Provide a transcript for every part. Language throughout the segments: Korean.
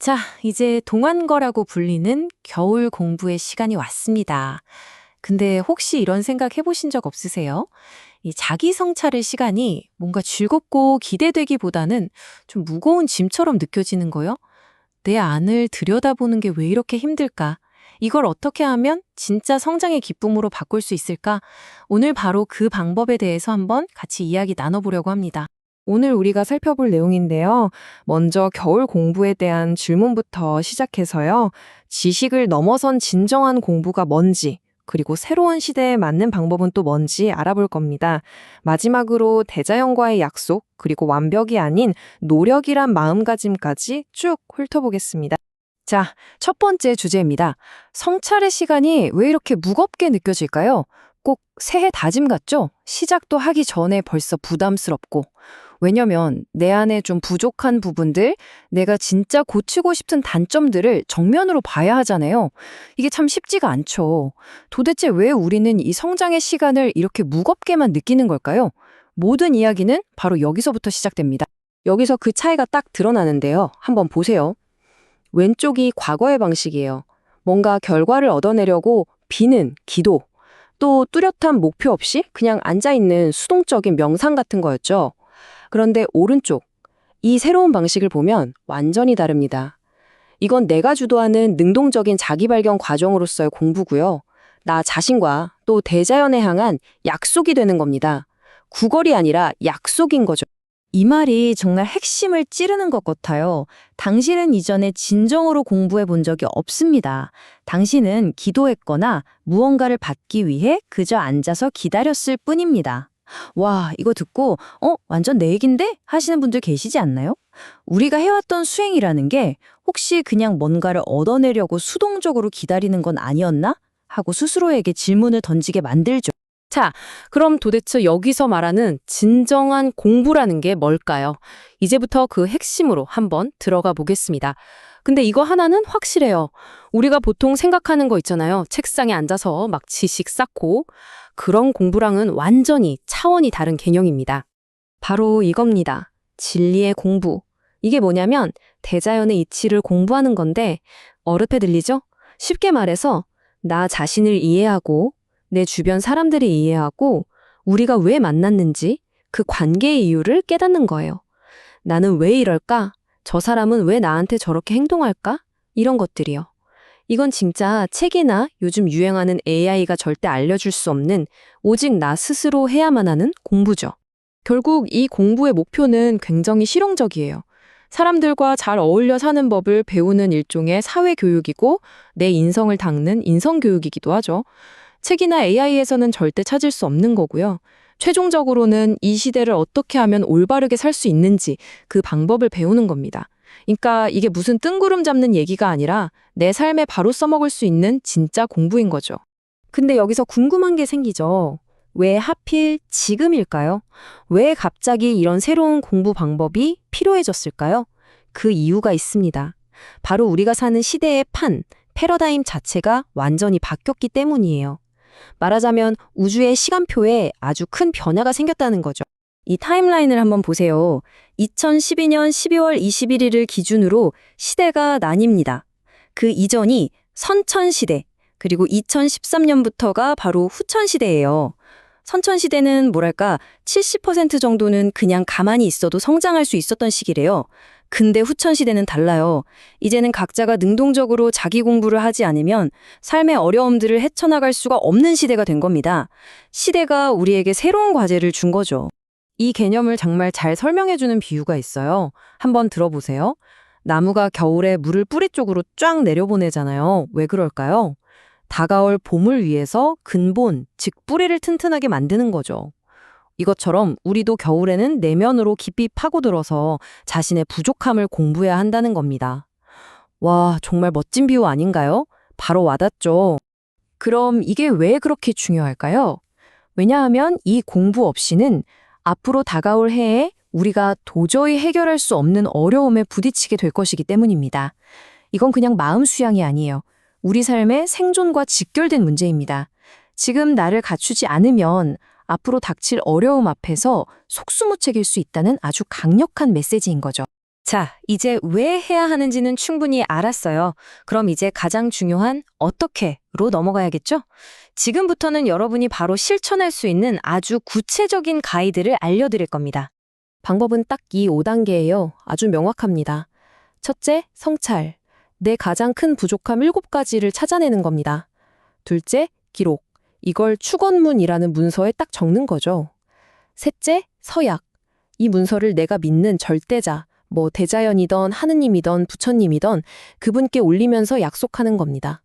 자, 이제 동안거라고 불리는 겨울 공부의 시간이 왔습니다. 근데 혹시 이런 생각 해보신 적 없으세요? 이 자기 성찰의 시간이 뭔가 즐겁고 기대되기보다는 좀 무거운 짐처럼 느껴지는 거요? 내 안을 들여다보는 게 왜 이렇게 힘들까? 이걸 어떻게 하면 진짜 성장의 기쁨으로 바꿀 수 있을까? 오늘 바로 그 방법에 대해서 한번 같이 이야기 나눠보려고 합니다. 오늘 우리가 살펴볼 내용인데요. 먼저 겨울 공부에 대한 질문부터 시작해서요. 지식을 넘어선 진정한 공부가 뭔지, 그리고 새로운 시대에 맞는 방법은 또 뭔지 알아볼 겁니다. 마지막으로 대자연과의 약속, 그리고 완벽이 아닌 노력이란 마음가짐까지 쭉 훑어보겠습니다. 자, 첫 번째 주제입니다. 성찰의 시간이 왜 이렇게 무겁게 느껴질까요? 꼭 새해 다짐 같죠? 시작도 하기 전에 벌써 부담스럽고. 왜냐면 내 안에 좀 부족한 부분들, 내가 진짜 고치고 싶은 단점들을 정면으로 봐야 하잖아요. 이게 참 쉽지가 않죠. 도대체 왜 우리는 이 성장의 시간을 이렇게 무겁게만 느끼는 걸까요? 모든 이야기는 바로 여기서부터 시작됩니다. 여기서 그 차이가 딱 드러나는데요. 한번 보세요. 왼쪽이 과거의 방식이에요. 뭔가 결과를 얻어내려고 비는 기도, 또 뚜렷한 목표 없이 그냥 앉아있는 수동적인 명상 같은 거였죠. 그런데 오른쪽, 이 새로운 방식을 보면 완전히 다릅니다. 이건 내가 주도하는 능동적인 자기 발견 과정으로서의 공부고요. 나 자신과 또 대자연에 향한 약속이 되는 겁니다. 구걸이 아니라 약속인 거죠. 이 말이 정말 핵심을 찌르는 것 같아요. 당신은 이전에 진정으로 공부해 본 적이 없습니다. 당신은 기도했거나 무언가를 받기 위해 그저 앉아서 기다렸을 뿐입니다. 와, 이거 듣고 완전 내 얘긴데? 하시는 분들 계시지 않나요? 우리가 해왔던 수행이라는 게 혹시 그냥 뭔가를 얻어내려고 수동적으로 기다리는 건 아니었나? 하고 스스로에게 질문을 던지게 만들죠. 자, 그럼 도대체 여기서 말하는 진정한 공부라는 게 뭘까요? 이제부터 그 핵심으로 한번 들어가 보겠습니다. 근데 이거 하나는 확실해요. 우리가 보통 생각하는 거 있잖아요. 책상에 앉아서 막 지식 쌓고. 그런 공부랑은 완전히 차원이 다른 개념입니다. 바로 이겁니다. 진리의 공부. 이게 뭐냐면 대자연의 이치를 공부하는 건데 어렵게 들리죠? 쉽게 말해서 나 자신을 이해하고 내 주변 사람들이 이해하고 우리가 왜 만났는지 그 관계의 이유를 깨닫는 거예요. 나는 왜 이럴까? 저 사람은 왜 나한테 저렇게 행동할까? 이런 것들이요. 이건 진짜 책이나 요즘 유행하는 AI가 절대 알려줄 수 없는 오직 나 스스로 해야만 하는 공부죠. 결국 이 공부의 목표는 굉장히 실용적이에요. 사람들과 잘 어울려 사는 법을 배우는 일종의 사회교육이고 내 인성을 닦는 인성교육이기도 하죠. 책이나 AI에서는 절대 찾을 수 없는 거고요. 최종적으로는 이 시대를 어떻게 하면 올바르게 살 수 있는지 그 방법을 배우는 겁니다. 그러니까 이게 무슨 뜬구름 잡는 얘기가 아니라 내 삶에 바로 써먹을 수 있는 진짜 공부인 거죠. 근데 여기서 궁금한 게 생기죠. 왜 하필 지금일까요? 왜 갑자기 이런 새로운 공부 방법이 필요해졌을까요? 그 이유가 있습니다. 바로 우리가 사는 시대의 패러다임 자체가 완전히 바뀌었기 때문이에요. 말하자면 우주의 시간표에 아주 큰 변화가 생겼다는 거죠. 이 타임라인을 한번 보세요. 2012년 12월 21일을 기준으로 시대가 나뉩니다. 그 이전이 선천시대, 그리고 2013년부터가 바로 후천시대예요. 선천시대는 뭐랄까 70% 정도는 그냥 가만히 있어도 성장할 수 있었던 시기래요. 근데 후천시대는 달라요. 이제는 각자가 능동적으로 자기 공부를 하지 않으면 삶의 어려움들을 헤쳐나갈 수가 없는 시대가 된 겁니다. 시대가 우리에게 새로운 과제를 준 거죠. 이 개념을 정말 잘 설명해주는 비유가 있어요. 한번 들어보세요. 나무가 겨울에 물을 뿌리 쪽으로 쫙 내려보내잖아요. 왜 그럴까요? 다가올 봄을 위해서 근본, 즉 뿌리를 튼튼하게 만드는 거죠. 이것처럼 우리도 겨울에는 내면으로 깊이 파고들어서 자신의 부족함을 공부해야 한다는 겁니다. 와, 정말 멋진 비유 아닌가요? 바로 와닿죠. 그럼 이게 왜 그렇게 중요할까요? 왜냐하면 이 공부 없이는 앞으로 다가올 해에 우리가 도저히 해결할 수 없는 어려움에 부딪히게 될 것이기 때문입니다. 이건 그냥 마음 수양이 아니에요. 우리 삶의 생존과 직결된 문제입니다. 지금 나를 갖추지 않으면 앞으로 닥칠 어려움 앞에서 속수무책일 수 있다는 아주 강력한 메시지인 거죠. 자, 이제 왜 해야 하는지는 충분히 알았어요. 그럼 이제 가장 중요한 어떻게로 넘어가야겠죠? 지금부터는 여러분이 바로 실천할 수 있는 아주 구체적인 가이드를 알려드릴 겁니다. 방법은 딱 이 5단계예요. 아주 명확합니다. 첫째, 성찰. 내 가장 큰 부족함 7가지를 찾아내는 겁니다. 둘째, 기록. 이걸 축원문이라는 문서에 딱 적는 거죠. 셋째, 서약. 이 문서를 내가 믿는 절대자, 대자연이던 하느님이던 부처님이던 그분께 올리면서 약속하는 겁니다.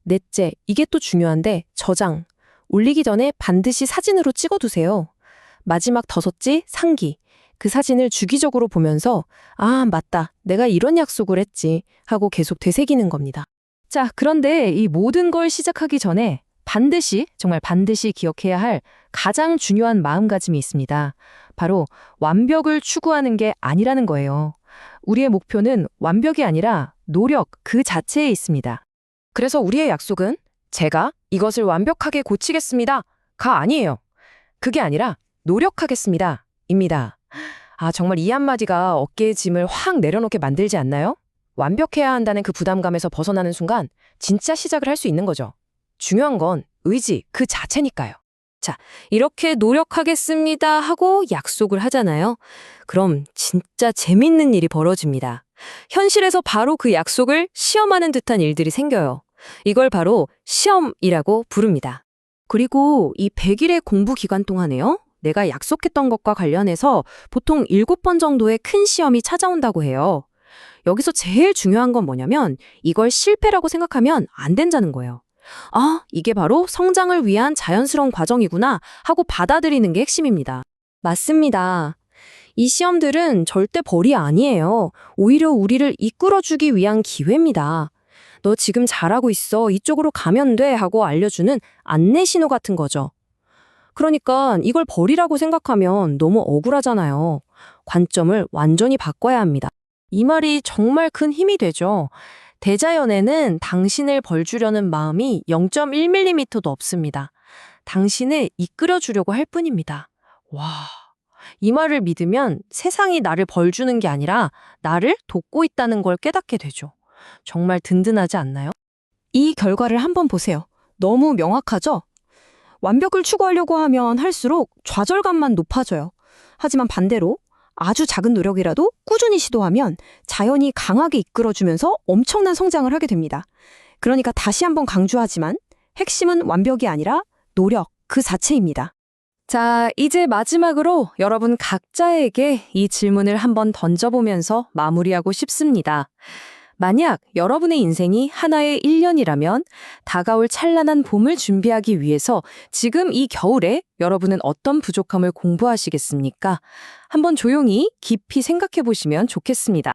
넷째, 이게 또 중요한데 저장. 올리기 전에 반드시 사진으로 찍어두세요. 마지막 다섯째, 상기. 그 사진을 주기적으로 보면서 아, 맞다. 내가 이런 약속을 했지 하고 계속 되새기는 겁니다. 자, 그런데 이 모든 걸 시작하기 전에 반드시, 정말 반드시 기억해야 할 가장 중요한 마음가짐이 있습니다. 바로 완벽을 추구하는 게 아니라는 거예요. 우리의 목표는 완벽이 아니라 노력 그 자체에 있습니다. 그래서 우리의 약속은 제가 이것을 완벽하게 고치겠습니다. 가 아니에요. 그게 아니라 노력하겠습니다. 입니다. 아, 정말 이 한마디가 어깨의 짐을 확 내려놓게 만들지 않나요? 완벽해야 한다는 그 부담감에서 벗어나는 순간 진짜 시작을 할 수 있는 거죠. 중요한 건 의지 그 자체니까요. 자, 이렇게 노력하겠습니다 하고 약속을 하잖아요. 그럼 진짜 재밌는 일이 벌어집니다. 현실에서 바로 그 약속을 시험하는 듯한 일들이 생겨요. 이걸 바로 시험이라고 부릅니다. 그리고 이 100일의 공부 기간 동안에요. 내가 약속했던 것과 관련해서 보통 7번 정도의 큰 시험이 찾아온다고 해요. 여기서 제일 중요한 건 뭐냐면 이걸 실패라고 생각하면 안 된다는 거예요. 아, 이게 바로 성장을 위한 자연스러운 과정이구나 하고 받아들이는 게 핵심입니다. 맞습니다. 이 시험들은 절대 벌이 아니에요. 오히려 우리를 이끌어주기 위한 기회입니다. 너 지금 잘하고 있어. 이쪽으로 가면 돼. 하고 알려주는 안내 신호 같은 거죠. 그러니까 이걸 벌이라고 생각하면 너무 억울하잖아요. 관점을 완전히 바꿔야 합니다. 이 말이 정말 큰 힘이 되죠. 대자연에는 당신을 벌 주려는 마음이 0.1mm도 없습니다. 당신을 이끌어 주려고 할 뿐입니다. 와, 이 말을 믿으면 세상이 나를 벌 주는 게 아니라 나를 돕고 있다는 걸 깨닫게 되죠. 정말 든든하지 않나요? 이 결과를 한번 보세요. 너무 명확하죠? 완벽을 추구하려고 하면 할수록 좌절감만 높아져요. 하지만 반대로 아주 작은 노력이라도 꾸준히 시도하면 자연이 강하게 이끌어주면서 엄청난 성장을 하게 됩니다. 그러니까 다시 한번 강조하지만 핵심은 완벽이 아니라 노력 그 자체입니다. 자, 이제 마지막으로 여러분 각자에게 이 질문을 한번 던져보면서 마무리하고 싶습니다. 만약 여러분의 인생이 하나의 1년이라면 다가올 찬란한 봄을 준비하기 위해서 지금 이 겨울에 여러분은 어떤 부족함을 공부하시겠습니까? 한번 조용히 깊이 생각해 보시면 좋겠습니다.